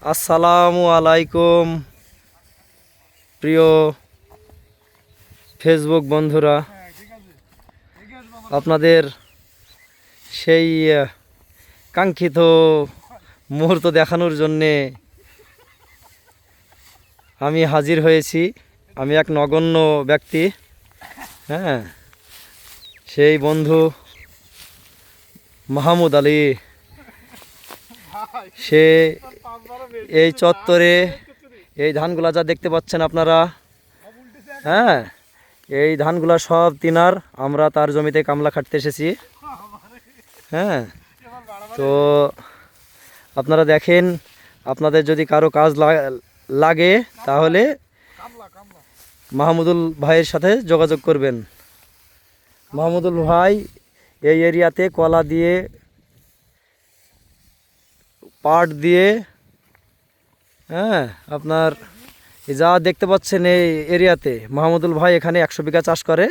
আসসালামু আলাইকুম প্রিয় ফেসবুক বন্ধুরা, আপনাদের সেই কাঙ্ক্ষিত মুহূর্ত দেখানোর জন্যে আমি হাজির হয়েছি। আমি এক নগণ্য ব্যক্তি, হ্যাঁ, সেই বন্ধু মাহমুদ আলী। সে এই চত্বরে এই ধানগুলা যা দেখতে পাচ্ছেন আপনারা, হ্যাঁ, এই ধানগুলা সব তিনার। আমরা তার জমিতে কামলা খাটতে এসেছি, হ্যাঁ। তো আপনারা দেখেন, আপনাদের যদি কারো কাজ লাগে তাহলে মাহমুদুল ভাইয়ের সাথে যোগাযোগ করবেন। মাহমুদুল ভাই এই এরিয়াতে কলা দিয়ে, পাট দিয়ে, হ্যাঁ, আপনার যা দেখতে পাচ্ছেন এই এরিয়াতে মাহমুদুল ভাই এখানে 100 বিঘা চাষ করে।